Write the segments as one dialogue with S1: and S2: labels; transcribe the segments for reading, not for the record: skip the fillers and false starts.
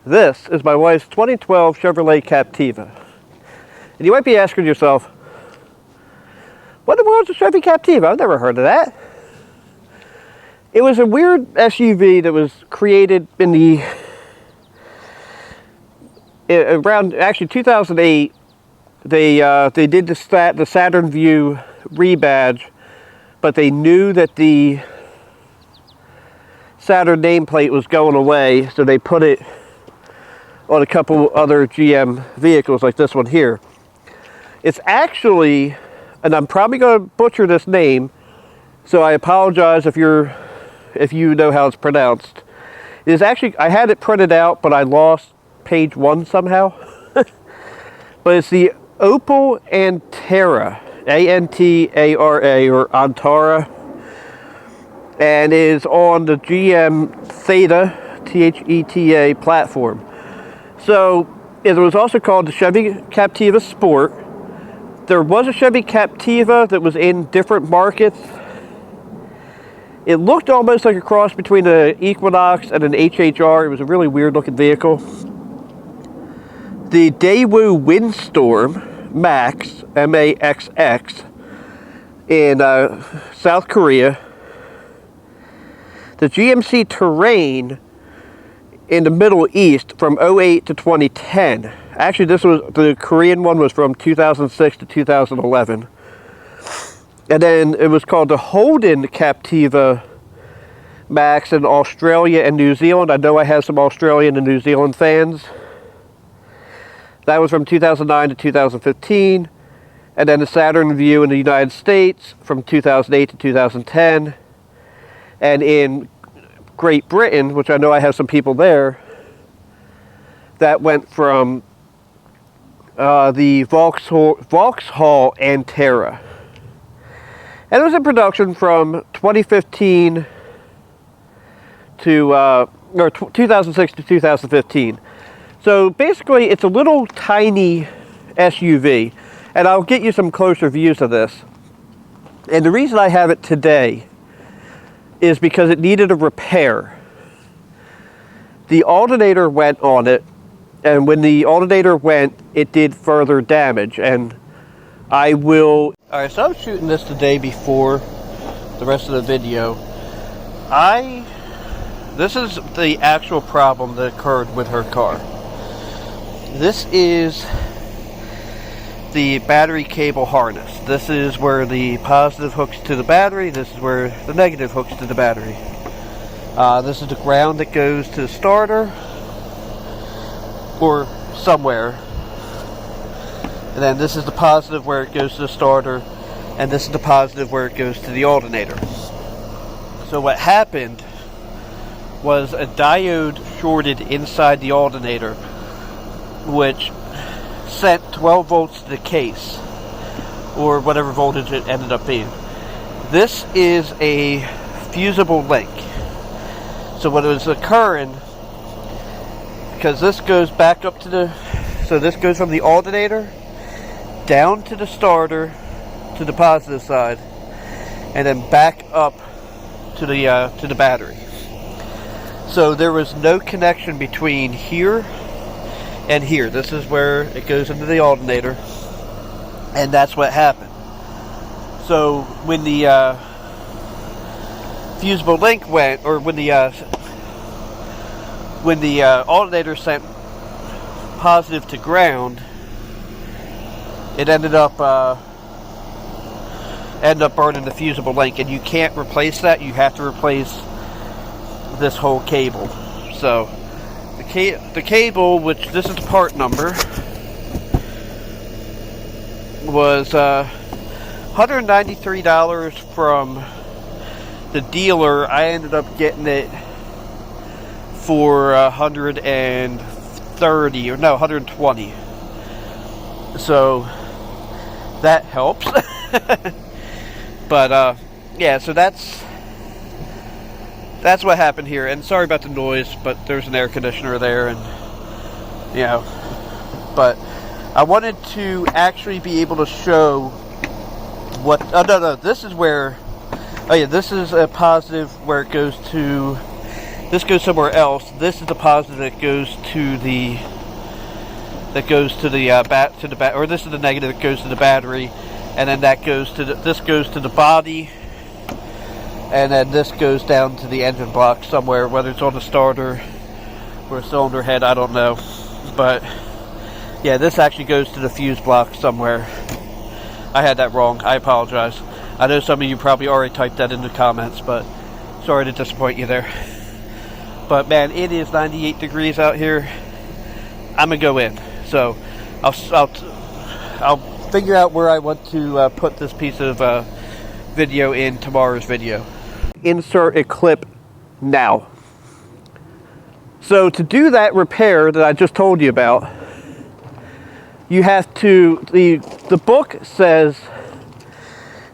S1: This is my wife's 2012 Chevrolet Captiva. And you might be asking yourself, what in the world is a Chevy Captiva? I've never heard of that. It was a weird SUV that was created in around 2008. They did the Saturn View rebadge, but they knew that the Saturn nameplate was going away, so they put it on a couple other GM vehicles like this one here. It's actually, and I'm probably going to butcher this name, so I apologize if you know how it's pronounced. It is actually, I had it printed out, but I lost page 1 somehow. But it's the Opel Antara, A-N-T-A-R-A, or Antara, and is on the GM Theta, T-H-E-T-A platform. So, it was also called the Chevy Captiva Sport. There was a Chevy Captiva that was in different markets. It looked almost like a cross between an Equinox and an HHR. It was a really weird looking vehicle. The Daewoo Windstorm Max, M-A-X-X, in South Korea. The GMC Terrain in the Middle East from 2008 to 2010. Actually, the Korean one was from 2006 to 2011. And then it was called the Holden Captiva Max in Australia and New Zealand. I know I have some Australian and New Zealand fans. That was from 2009 to 2015. And then the Saturn View in the United States from 2008 to 2010. And in Great Britain, which I know I have some people there, that went from the Vauxhall Antara. And it was in production from 2015 to 2006 to 2015. So basically, it's a little tiny SUV, and I'll get you some closer views of this. And the reason I have it today is because it needed a repair. The alternator went on it, and when the alternator went, it did further damage. And Alright, so I'm shooting this the day before the rest of the video. This is the actual problem that occurred with her car. This is the battery cable harness. This is where the positive hooks to the battery. This is where the negative hooks to the battery. This is the ground that goes to the starter, or somewhere. And then this is the positive where it goes to the starter, and this is the positive where it goes to the alternator. So what happened was a diode shorted inside the alternator, which sent 12 volts to the case, or whatever voltage it ended up being. This is a fusible link. So what was occurring, because this goes back up to this goes from the alternator down to the starter, to the positive side, and then back up to the battery. So there was no connection between here and here. This is where it goes into the alternator, and that's what happened. So when the fusible link went, or when the alternator sent positive to ground, it ended up burning the fusible link, and you can't replace that. You have to replace this whole cable. So the cable, which this is the part number, was $193 from the dealer. I ended up getting it for $120. So that helps. But yeah, so that's what happened here. And sorry about the noise, but there's an air conditioner there, and you know. But I wanted to actually be able to show what. Oh no, this is where. Oh yeah, this is a positive where it goes to This goes somewhere else. This is the positive that goes to the or this is the negative that goes to the battery, and then that goes to this goes to the body, and then this goes down to the engine block somewhere, whether it's on the starter or a cylinder head, I don't know. But yeah, this actually goes to the fuse block somewhere. I had that wrong. I apologize. I know some of you probably already typed that in the comments, but sorry to disappoint you there. But man, it is 98 degrees out here. I'm gonna go in. So I'll figure out where I want to put this piece of video in tomorrow's video. Insert a clip now. So to do that repair that I just told you about, you have to, the book says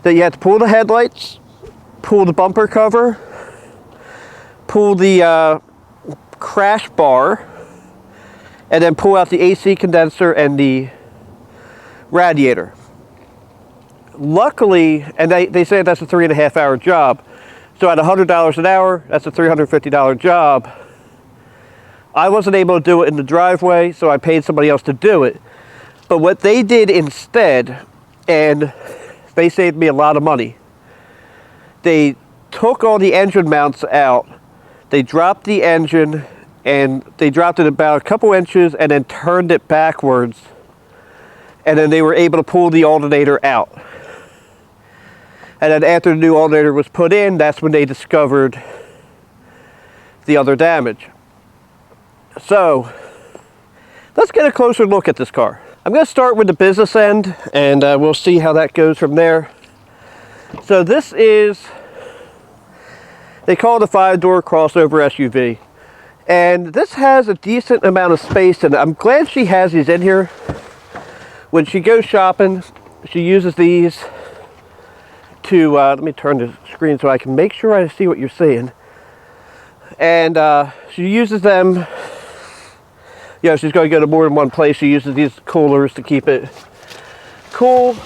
S1: that you have to pull the headlights, pull the bumper cover, pull the crash bar, and then pull out the AC condenser and the radiator. Luckily, and they say that's a 3.5 hour job. So at $100 an hour, that's a $350 job. I wasn't able to do it in the driveway, so I paid somebody else to do it. But what they did instead, and they saved me a lot of money, they took all the engine mounts out, they dropped the engine, and they dropped it about a couple inches and then turned it backwards, and then they were able to pull the alternator out. And then after the new alternator was put in, that's when they discovered the other damage. So let's get a closer look at this car. I'm going to start with the business end, and we'll see how that goes from there. So this is, they call it a 5-door crossover SUV. And this has a decent amount of space in it. I'm glad she has these in here. When she goes shopping, she uses these to, let me turn the screen so I can make sure I see what you're seeing. And she uses them, you know, she's going to go to more than one place. She uses these coolers to keep it cool.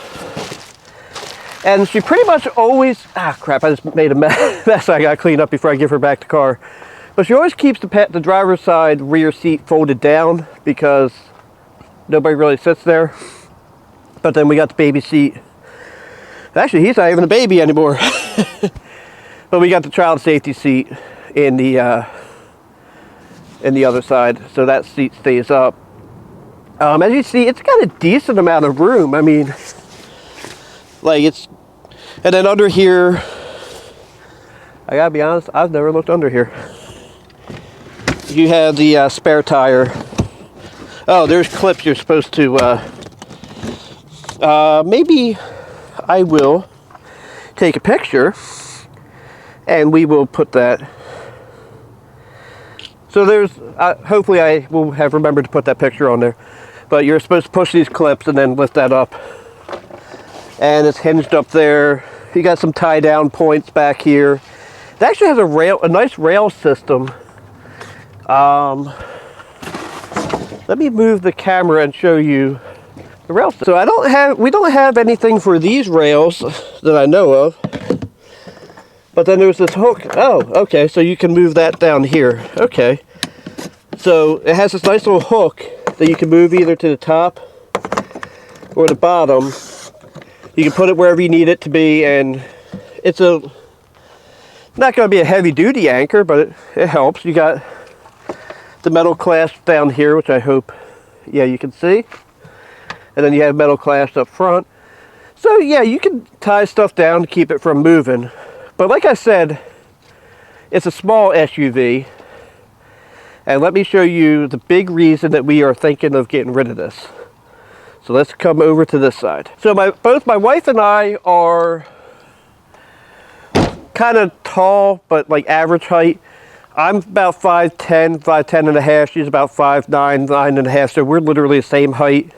S1: And she pretty much always, crap, I just made a mess I got to clean up before I give her back the car. But she always keeps the driver's side rear seat folded down because nobody really sits there. But then we got the baby seat. Actually, he's not even a baby anymore. But we got the child safety seat in the other side, so that seat stays up. As you see, it's got a decent amount of room. I mean, like it's, and then under here, I gotta be honest, I've never looked under here. You have the spare tire. Oh, there's clips you're supposed to, maybe I will take a picture and we will put that. So there's, hopefully I will have remembered to put that picture on there. But you're supposed to push these clips and then lift that up. And it's hinged up there. You got some tie down points back here. It actually has a nice rail system. Let me move the camera and show you the rail system. So we don't have anything for these rails that I know of. But then there's this hook. Oh, okay, so you can move that down here. Okay. So it has this nice little hook that you can move either to the top or the bottom. You can put it wherever you need it to be, and it's not going to be a heavy duty anchor, but it helps. You got the metal clasp down here, which I hope, yeah, you can see. And then you have metal clasps up front. So yeah, you can tie stuff down to keep it from moving. But like I said, it's a small SUV. And let me show you the big reason that we are thinking of getting rid of this. So let's come over to this side. So both my wife and I are kind of tall, but like average height. I'm about 5'10", 5'10 and a half. She's about 5'9", 9 and a half. So we're literally the same height.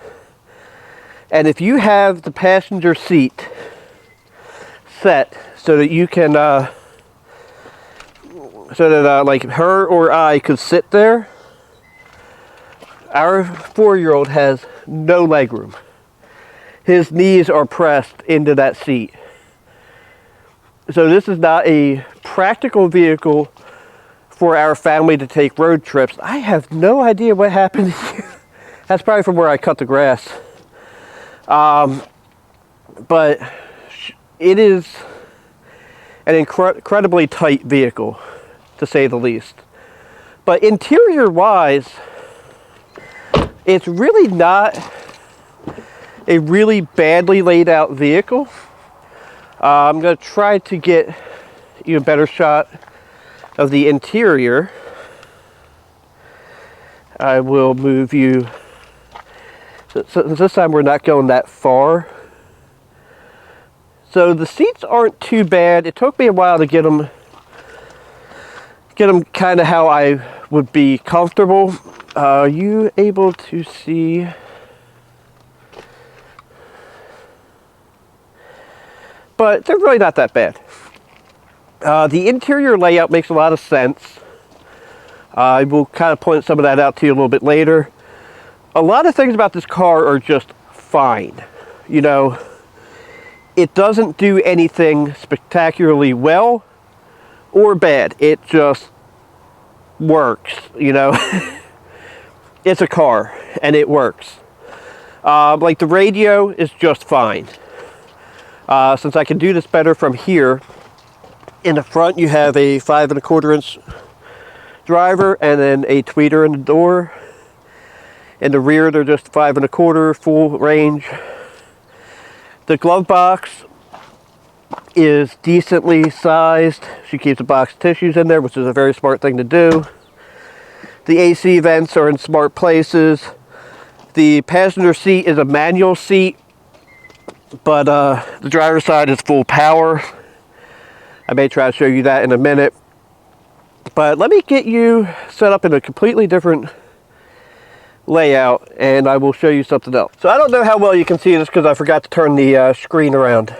S1: And if you have the passenger seat set so that you can, like her or I could sit there, our 4-year-old has no leg room. His knees are pressed into that seat. So this is not a practical vehicle for our family to take road trips. I have no idea what happened here. That's probably from where I cut the grass. But it is an incredibly tight vehicle, to say the least. But interior-wise, it's really not a really badly laid out vehicle. I'm going to try to get you a better shot of the interior. I will move you. So this time we're not going that far. So the seats aren't too bad. It took me a while to get them kind of how I would be comfortable. Are you able to see? But they're really not that bad. The interior layout makes a lot of sense. I will kind of point some of that out to you a little bit later. A lot of things about this car are just fine. You know, it doesn't do anything spectacularly well or bad. It just works, you know. It's a car and it works. Like the radio is just fine. Since I can do this better from here, in the front you have a 5 1/4 inch driver and then a tweeter in the door. In the rear they're just 5 1/4 full range. The glove box is decently sized. She keeps a box of tissues in there, which is a very smart thing to do. The AC vents are in smart places. The passenger seat is a manual seat, but the driver's side is full power. I may try to show you that in a minute. But let me get you set up in a completely different layout and I will show you something else. So I don't know how well you can see this because I forgot to turn the screen around.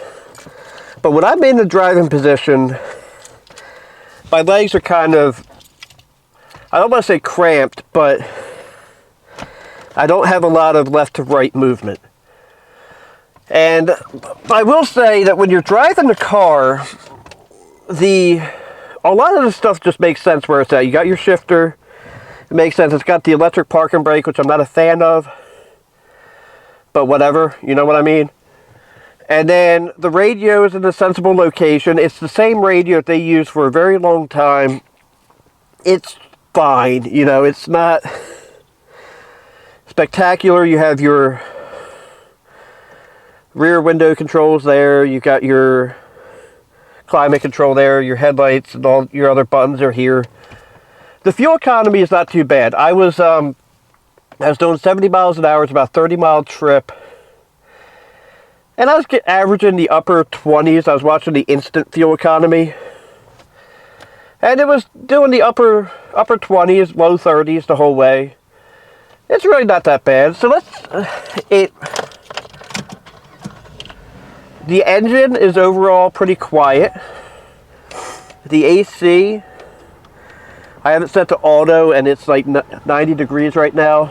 S1: But when I'm in the driving position, my legs are kind of, I don't want to say cramped, but I don't have a lot of left to right movement. And I will say that when you're driving the car, a lot of the stuff just makes sense where it's at. You got your shifter. It makes sense. It's got the electric parking brake, which I'm not a fan of. But whatever, you know what I mean? And then the radio is in a sensible location. It's the same radio that they used for a very long time. It's fine, you know, it's not spectacular. You have your rear window controls there. You've got your climate control there. Your headlights and all your other buttons are here. The fuel economy is not too bad. I was doing 70 miles an hour. It's about a 30-mile trip. And I was averaging the upper 20s. I was watching the instant fuel economy. And it was doing the upper 20s, low 30s the whole way. It's really not that bad. So the engine is overall pretty quiet. The AC, I have it set to auto and it's like 90 degrees right now.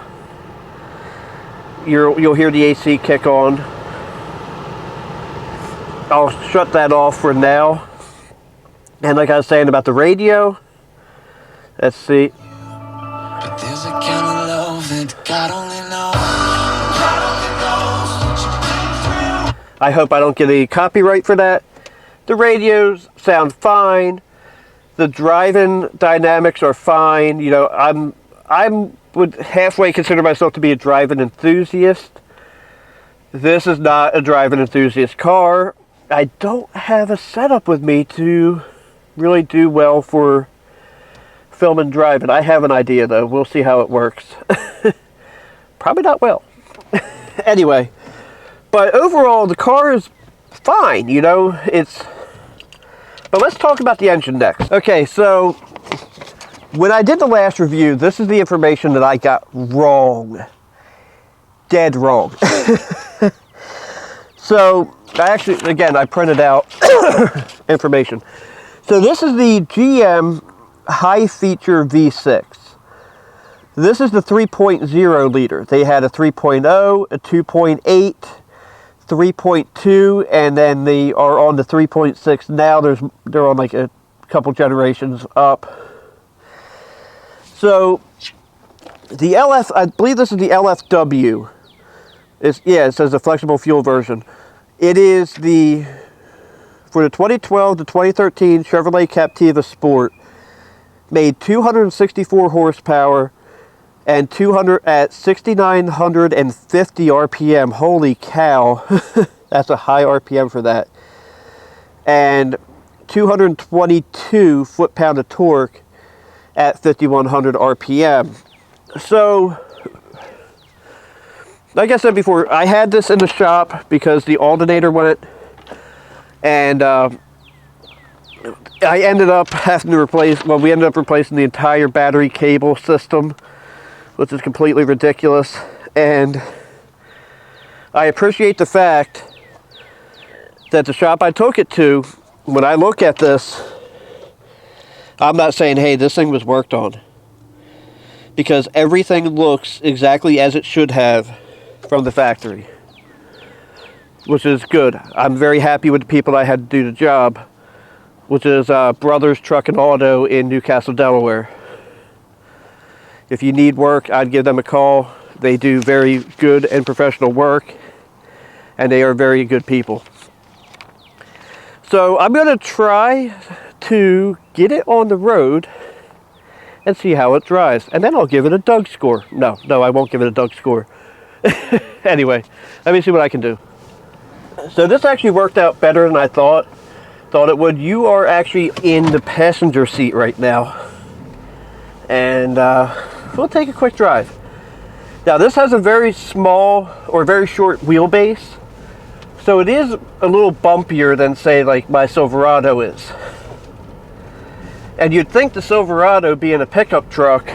S1: You'll hear the AC kick on. I'll shut that off for now. And like I was saying about the radio, let's see. There's a kind of love that God only knows. I hope I don't get any copyright for that. The radios sound fine. The driving dynamics are fine. You know, I would halfway consider myself to be a driving enthusiast. This is not a driving enthusiast car. I don't have a setup with me to really do well for film and driving. I have an idea though. We'll see how it works. Probably not well. Anyway, but overall the car is fine, you know, but let's talk about the engine next. Okay, so when I did the last review, this is the information that I got wrong. Dead wrong. So I printed out information. So this is the GM high feature V6. This is the 3.0 liter. They had a 3.0, a 2.8, 3.2, and then they are on the 3.6 now. They're on like a couple generations up. So the LF, I believe this is the LFW. Yeah, it says the flexible fuel version. It is for the 2012 to 2013 Chevrolet Captiva Sport. Made 264 horsepower and 200 at 6,950 RPM. Holy cow. That's a high RPM for that. And 222 foot-pound of torque at 5,100 RPM. So, like I said before, I had this in the shop because the alternator went, and I ended up having to replace, well, we ended up replacing the entire battery cable system, which is completely ridiculous. And I appreciate the fact that the shop I took it to, when I look at this, I'm not saying, hey, this thing was worked on. Because everything looks exactly as it should have from the factory. Which is good. I'm very happy with the people I had to do the job. Which is Brothers Truck and Auto in Newcastle, Delaware. If you need work, I'd give them a call. They do very good and professional work. And they are very good people. So I'm going to try to get it on the road and see how it drives. And then I'll give it a Doug score. No, I won't give it a Doug score. Anyway, let me see what I can do. So this actually worked out better than I thought it would. You are actually in the passenger seat right now. And we'll take a quick drive. Now this has a very small or very short wheelbase. So it is a little bumpier than, say, like my Silverado is. And you'd think the Silverado, being a pickup truck,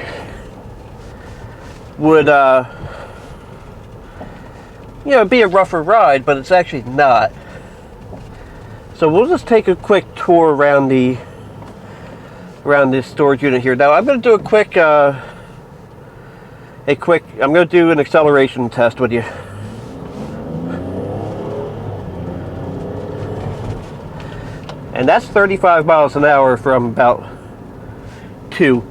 S1: would, be a rougher ride, but it's actually not. So we'll just take a quick tour around this storage unit here. Now I'm going to do I'm going to do an acceleration test with you. And that's 35 miles an hour from about 2.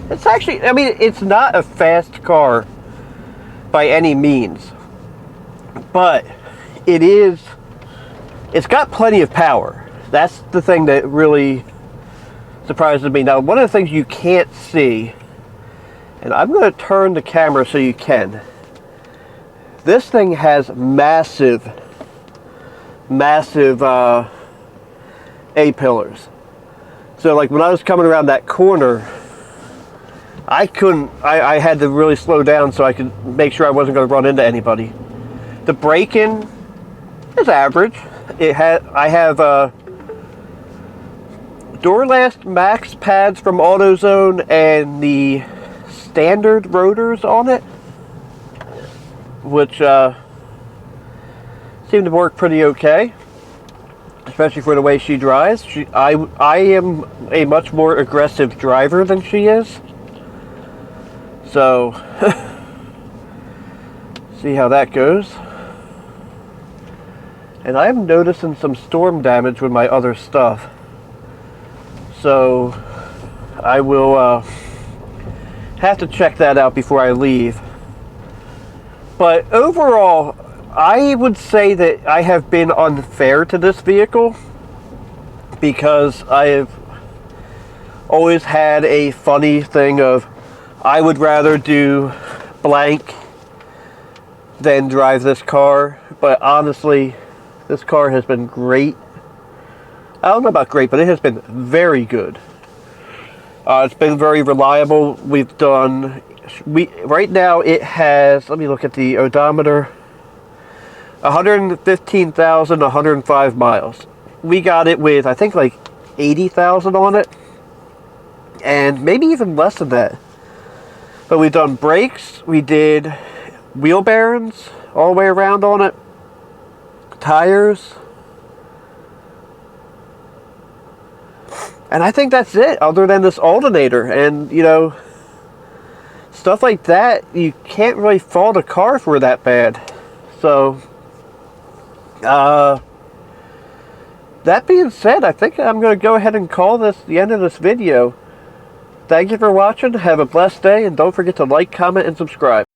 S1: It's actually, I mean, it's not a fast car by any means. But it's got plenty of power. That's the thing that really surprises me. Now, one of the things you can't see, and I'm going to turn the camera so you can. This thing has massive A-pillars. So like when I was coming around that corner, I had to really slow down so I could make sure I wasn't going to run into anybody. The braking is average. I have Duralast Max pads from AutoZone and the standard rotors on it, which seem to work pretty okay. Especially for the way she drives. I am a much more aggressive driver than she is. So, see how that goes. And I'm noticing some storm damage with my other stuff. So, I will have to check that out before I leave. But overall, I would say that I have been unfair to this vehicle because I have always had a funny thing of I would rather do blank than drive this car. But honestly, this car has been great. I don't know about great, but it has been very good. It's been very reliable. Right now it has, let me look at the odometer. 115,105 miles. We got it with, I think, like 80,000 on it. And maybe even less than that. But we've done brakes. We did wheel bearings all the way around on it. Tires. And I think that's it, other than this alternator. And, stuff like that, you can't really fault a car for that bad. So, that being said, I think I'm going to go ahead and call this the end of this video. Thank you for watching. Have a blessed day, and don't forget to like, comment, and subscribe.